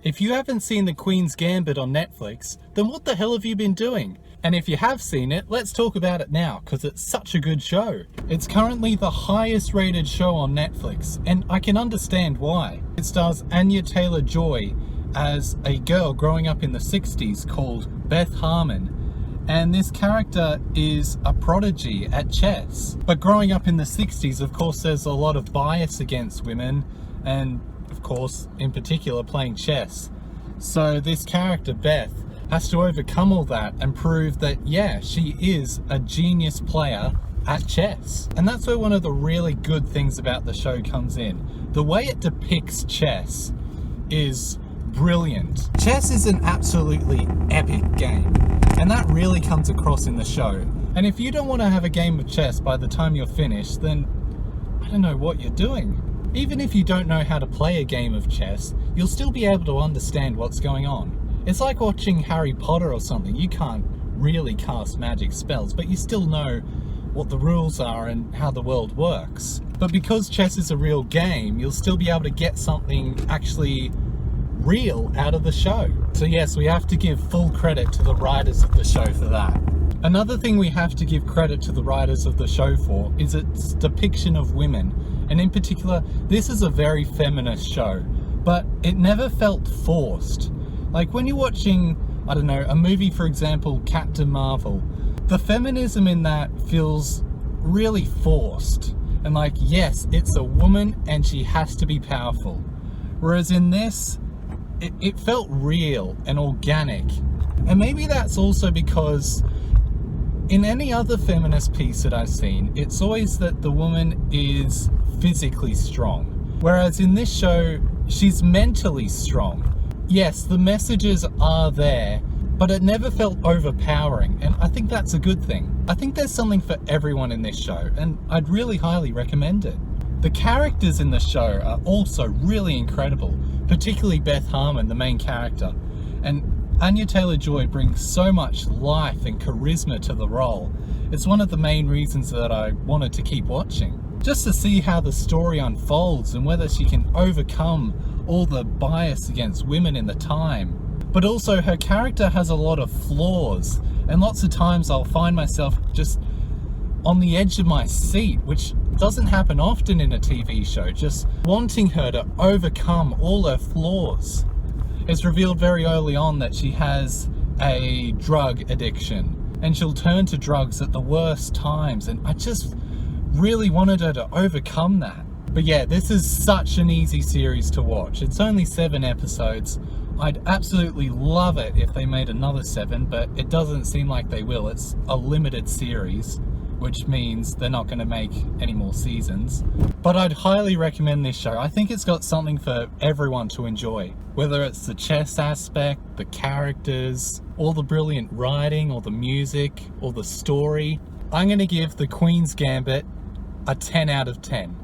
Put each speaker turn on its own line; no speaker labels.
If you haven't seen The Queen's Gambit on Netflix, then what the hell have you been doing? And if you have seen it, let's talk about it now, because it's such a good show. It's currently the highest rated show on Netflix, and I can understand why. It stars Anya Taylor-Joy as a girl growing up in the 60s called Beth Harmon. And this character is a prodigy at chess. But growing up in the 60s, of course, there's a lot of bias against women, and of course, in particular, playing chess. So this character, Beth, has to overcome all that and prove that, yeah, she is a genius player at chess. And that's where one of the really good things about the show comes in. The way it depicts chess is brilliant. Chess is an absolutely epic game, and that really comes across in the show. And if you don't want to have a game of chess by the time you're finished, then I don't know what you're doing. Even if you don't know how to play a game of chess, you'll still be able to understand what's going on. It's like watching Harry Potter or something. You can't really cast magic spells, but you still know what the rules are and how the world works. But because chess is a real game, you'll still be able to get something actually real out of the show. So yes, we have to give full credit to the writers of the show for that. Another thing we have to give credit to the writers of the show for is its depiction of women. And in particular, this is a very feminist show, but it never felt forced. Like when you're watching, I don't know, a movie, for example, Captain Marvel, the feminism in that feels really forced. And like, yes, it's a woman and she has to be powerful. Whereas in this, it felt real and organic. And maybe that's also because in any other feminist piece that I've seen, it's always that the woman is physically strong. Whereas in this show, she's mentally strong. Yes, the messages are there, but it never felt overpowering, and I think that's a good thing. I think there's something for everyone in this show, and I'd really highly recommend it. The characters in the show are also really incredible, particularly Beth Harmon, the main character. And Anya Taylor-Joy brings so much life and charisma to the role. It's one of the main reasons that I wanted to keep watching. Just to see how the story unfolds and whether she can overcome all the bias against women in the time. But also her character has a lot of flaws, and lots of times I'll find myself just on the edge of my seat, which doesn't happen often in a TV show, just wanting her to overcome all her flaws. It's revealed very early on that she has a drug addiction, and she'll turn to drugs at the worst times, and I just really wanted her to overcome that. But yeah, this is such an easy series to watch. It's only 7 episodes. I'd absolutely love it if they made another 7, but it doesn't seem like they will. It's a limited series, which means they're not going to make any more seasons. But I'd highly recommend this show. I think it's got something for everyone to enjoy. Whether it's the chess aspect, the characters, or the brilliant writing, or the music, or the story. I'm going to give The Queen's Gambit a 10 out of 10.